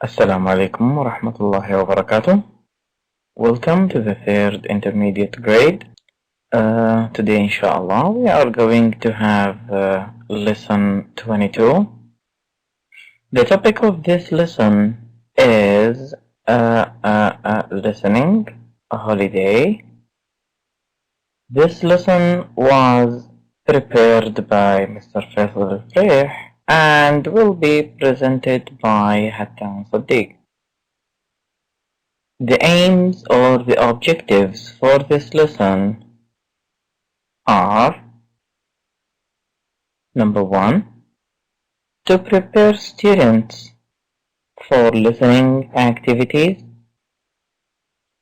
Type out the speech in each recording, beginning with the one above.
Assalamu alaikum wa rahmatullahi wa barakatuh. Welcome to the third intermediate grade. Today, inshallah, we are going to have lesson 22. The topic of this lesson is listening, a holiday. This lesson was prepared by Mr. Faisal al-Freih and will be presented by Hattan Sadiq. The aims or the objectives for this lesson are: number 1, to prepare students for listening activities,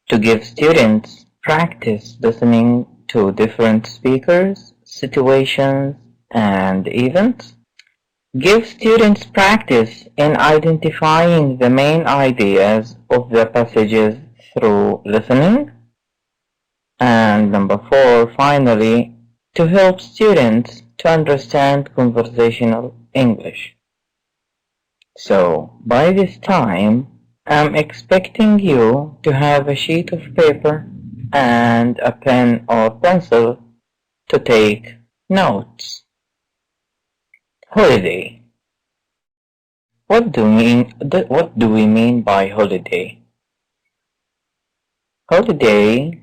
to give students practice listening to different speakers, situations, and events, give students practice in identifying the main ideas of the passages through listening, and number 4, finally, to help students to understand conversational English. So, by this time, I'm expecting you to have a sheet of paper and a pen or pencil to take notes. Holiday. What do we mean by holiday? Holiday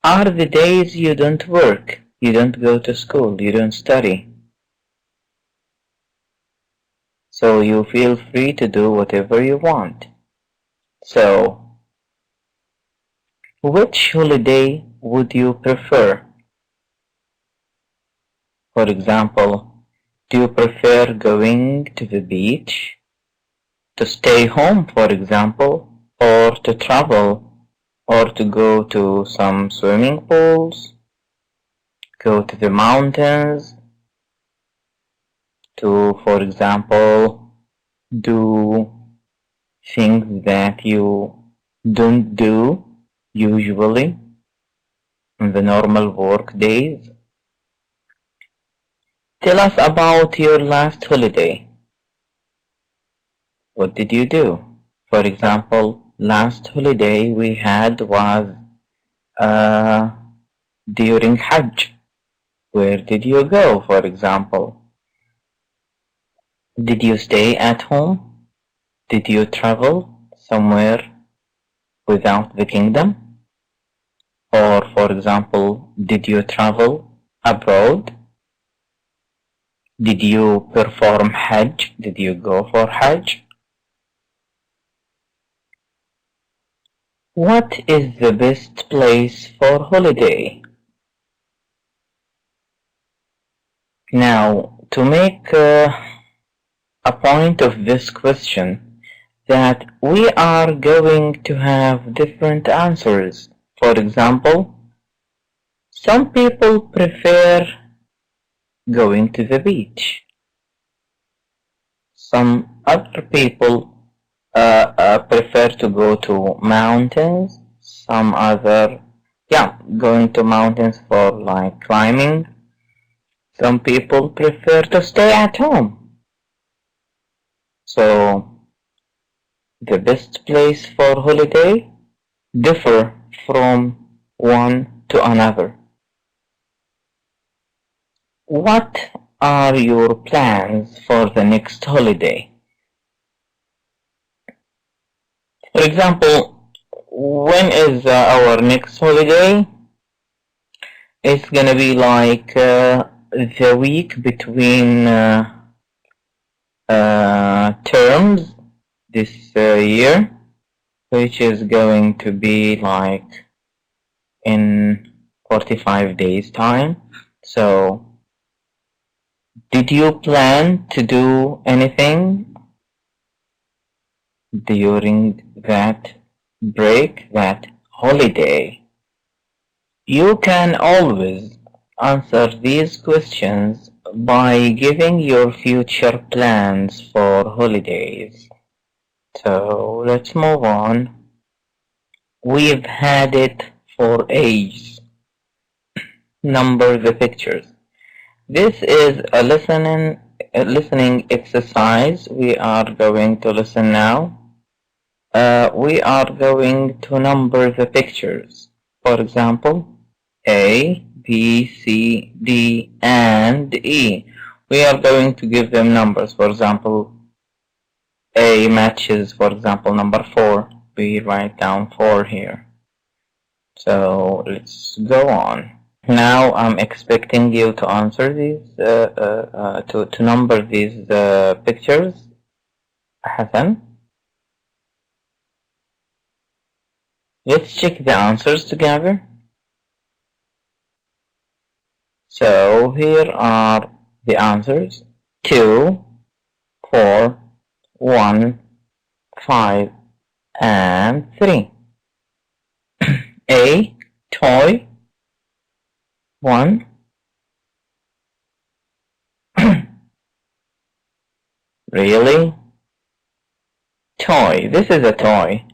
are the days you don't work, you don't go to school, you don't study. So you feel free to do whatever you want. So, which holiday would you prefer? For example, do you prefer going to the beach, to stay home, for example, or to travel, or to go to some swimming pools, go to the mountains, to, for example, do things that you don't do usually in the normal work days? Tell us about your last holiday. What did you do? For example, last holiday we had was during Hajj. Where did you go, for example? Did you stay at home? Did you travel somewhere without the kingdom? Or, for example, did you travel abroad? Did you perform Hajj? Did you go for Hajj? What is the best place for holiday? Now, to make a point of this question, that we are going to have different answers. For example, some people prefer going to the beach. Some other people prefer to go to mountains. Some other, going to mountains for like climbing. Some people prefer to stay at home. So, the best place for holiday differ from one to another. What are your plans for the next holiday? For example, when is our next holiday? It's gonna be like the week between terms this year, which is going to be like in 45 days time. So, did you plan to do anything during that break, that holiday? You can always answer these questions by giving your future plans for holidays. So let's move on. We've had it for age. Number the pictures. This is a listening exercise. We are going to listen now. We are going to number the pictures. For example, A, B, C, D, and E. We are going to give them numbers. For example, A matches, for example, number 4. We write down 4 here. So let's go on. Now I'm expecting you to answer these, to number these pictures. Hassan. Let's check the answers together. So here are the answers: 2, 4, 1, 5, and 3. A, toy, 1. Really? Toy. This is a toy.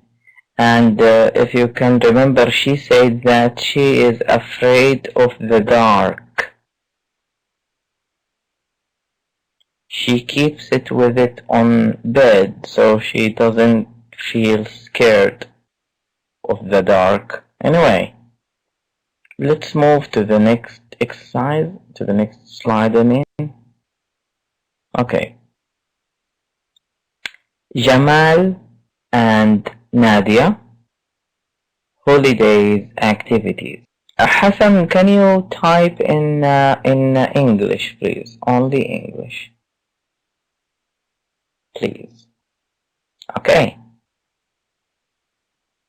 And if you can remember, she said that she is afraid of the dark. She keeps it with it on bed so she doesn't feel scared of the dark. Anyway, let's move to the next exercise, to the next slide, I mean. Okay. Jamal and Nadia, holidays activities. Hassan, can you type in English, please? Only English, please. Okay.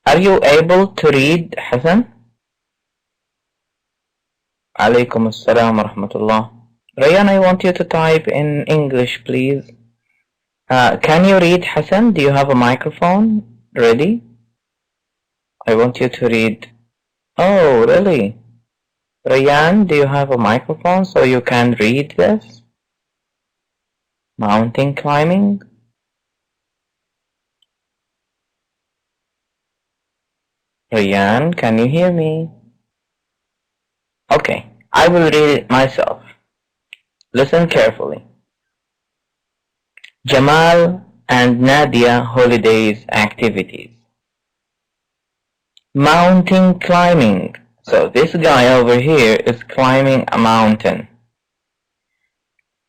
Are you able to read, Hassan? Alaykum assalam wa rahmatullah. Rayan, I want you to type in English, please. Can you read, Hassan? Do you have a microphone ready? I want you to read. Oh, really? Rayan, do you have a microphone so you can read this? Mountain climbing? Rayan, can you hear me? Okay, I will read it myself. Listen carefully. Jamal and Nadia holidays activities. Mountain climbing. So this guy over here is climbing a mountain.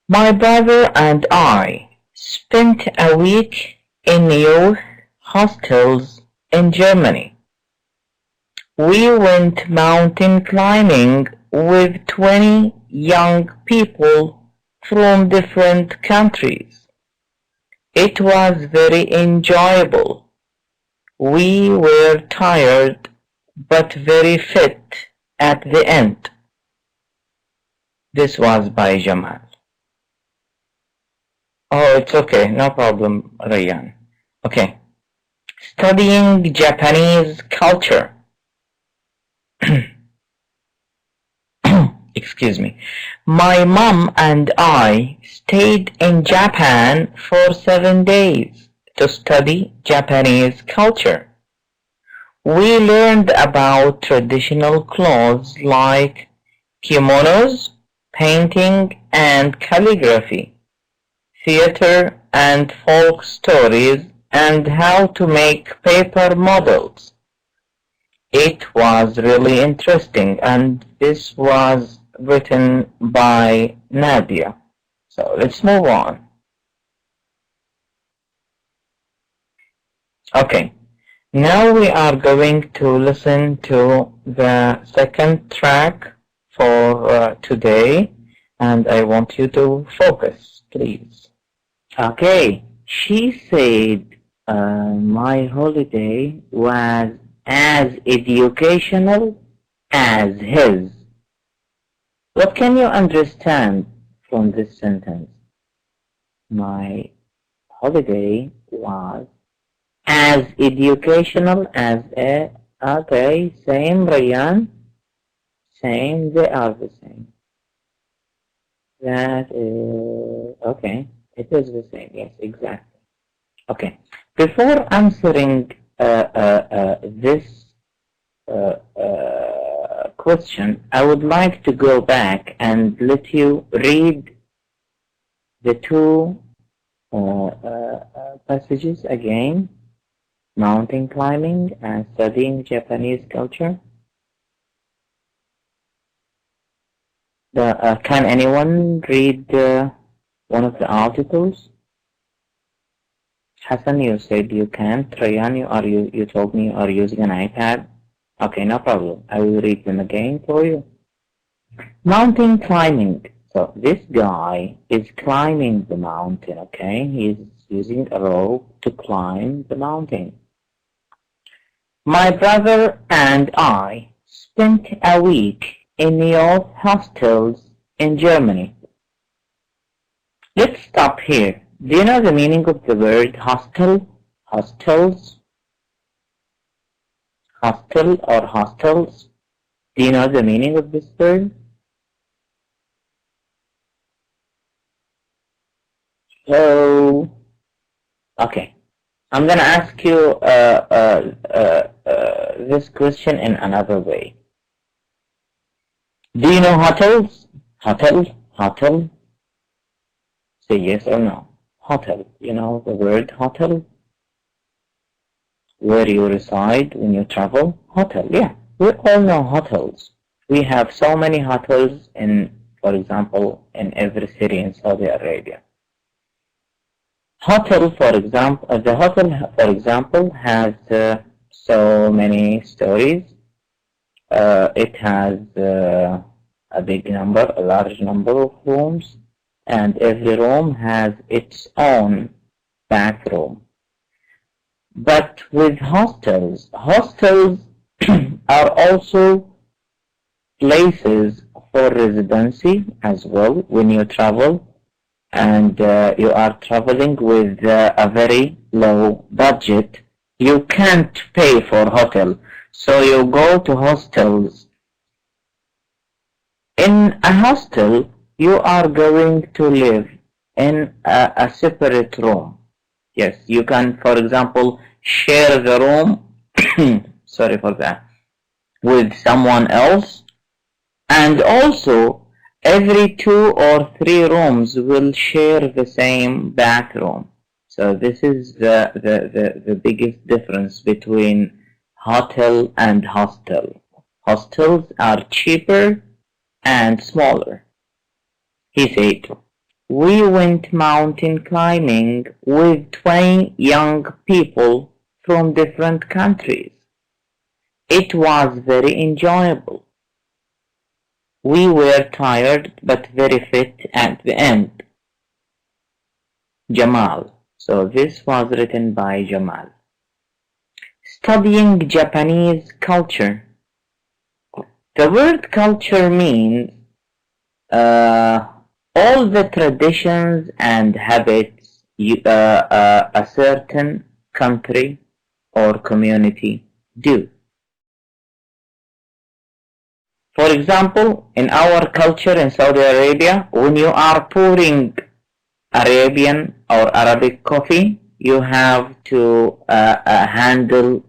My brother and I spent a week in youth hostels in Germany. We went mountain climbing with 20 young people from different countries. It was very enjoyable. We were tired but very fit at the end. This was by Jamal. Oh, it's okay, no problem, Rayan. Okay. Studying Japanese culture. Excuse me. My mom and I stayed in Japan for 7 days to study Japanese culture. We learned about traditional clothes like kimonos, painting and calligraphy, theater and folk stories, and how to make paper models. It was really interesting, and this was written by Nadia. So let's move on. Okay, now we are going to listen to the second track for today, and I want you to focus, please. Okay, she said my holiday was as educational as his. What can you understand from this sentence? My holiday was as educational as a. Okay, same, Rayan. Same, they are the same. That is, okay, it is the same, yes, exactly. Okay, before answering this question, I would like to go back and let you read the two passages again, mountain climbing and studying Japanese culture. Can anyone read one of the articles? Hassan, you said you can't. Rayan, you told me you are using an iPad. Okay, no problem. I will read them again for you. Mountain climbing. So this guy is climbing the mountain, okay? He's using a rope to climb the mountain. My brother and I spent a week in youth hostels in Germany. Let's stop here. Do you know the meaning of the word hostel? Hostels? Hostel or hostels? Do you know the meaning of this word? So, okay. I'm gonna ask you this question in another way. Do you know hotels? Hotel? Say yes or no. Hotel. You know the word hotel? Where you reside when you travel? Hotel, yeah. We all know hotels. We have so many hotels for example, in every city in Saudi Arabia. Hotel, for example, the hotel, for example, has so many stories. It has a large number of rooms, and every room has its own bathroom. But with hostels are also places for residency as well when you travel, and you are traveling with a very low budget. You can't pay for hotel, so you go to hostels. In a hostel, you are going to live in a separate room. Yes, you can, for example, share the room, sorry for that, with someone else, and also every 2 or 3 rooms will share the same bathroom. So this is the biggest difference between hotel and hostel. Hostels are cheaper and smaller. He said, we went mountain climbing with 20 young people from different countries. It was very enjoyable. We were tired but very fit at the end. Jamal. So this was written by Jamal. Studying Japanese culture. The word culture means all the traditions and habits a certain country or community do. For example, in our culture in Saudi Arabia, when you are pouring Arabian or Arabic coffee, you have to handle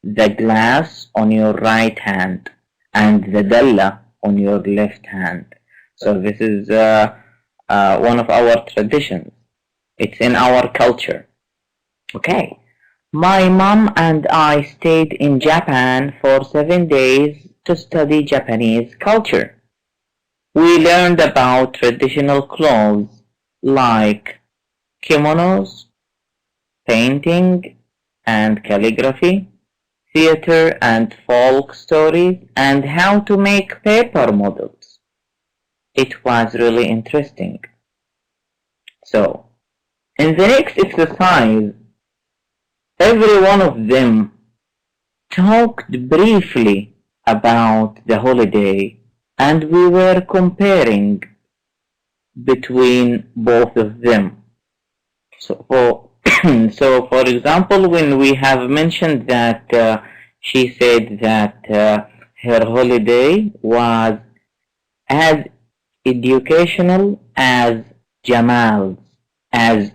the glass on your right hand and the dalla on your left hand. So this is one of our traditions. It's in our culture. Okay. My mom and I stayed in Japan for 7 days to study Japanese culture. We learned about traditional clothes like kimonos, painting and calligraphy, theater and folk stories, and how to make paper models. It was really interesting. So, in the next exercise, every one of them talked briefly about the holiday, and we were comparing between both of them. So for example, when we have mentioned that she said that her holiday was as educational as Jamal's, and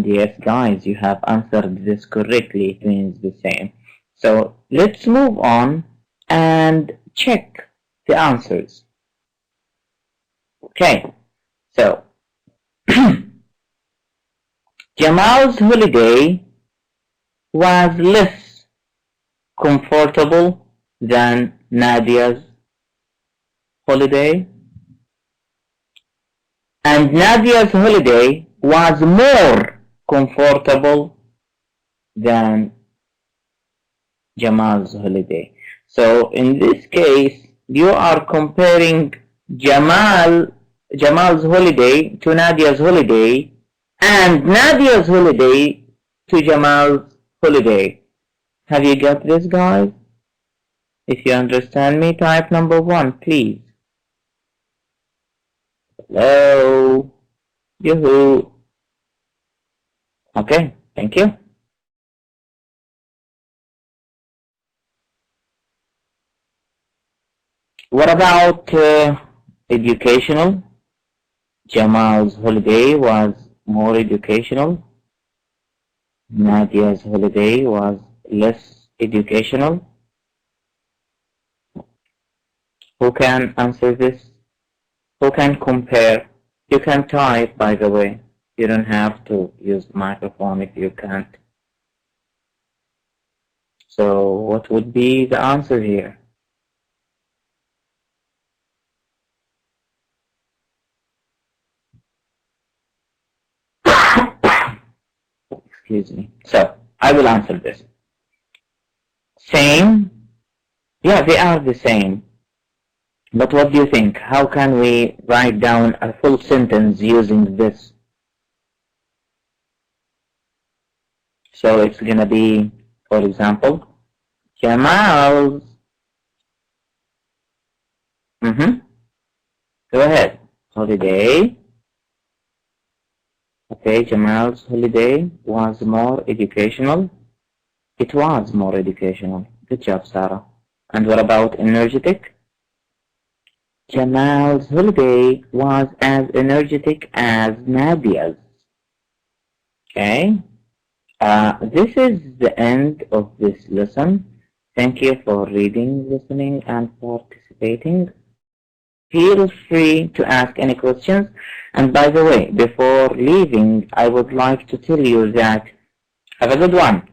yes guys, you have answered this correctly. It means the same. So let's move on and check the answers. Okay, so Jamal's holiday was less comfortable than Nadia's holiday, and Nadia's holiday was more comfortable than Jamal's holiday. So in this case, you are comparing Jamal's holiday to Nadia's holiday and Nadia's holiday to Jamal's holiday. Have you got this, guys? If you understand me, type number 1, please. Hello? Yoo-hoo. Okay, thank you. What about educational? Jamal's holiday was more educational. Nadia's holiday was less educational. Who can answer this? Who can compare? You can type, by the way. You don't have to use the microphone if you can't. So what would be the answer here? Excuse me. So I will answer this. Same? Yeah, they are the same. But what do you think? How can we write down a full sentence using this? So it's gonna be, for example, Jamal's. Go ahead. Holiday. Okay, Jamal's holiday was more educational. It was more educational. Good job, Sarah. And what about energetic? Jamal's holiday was as energetic as Nadia's. Okay. This is the end of this lesson. Thank you for reading, listening, and participating. Feel free to ask any questions. And by the way, before leaving, I would like to tell you that have a good one.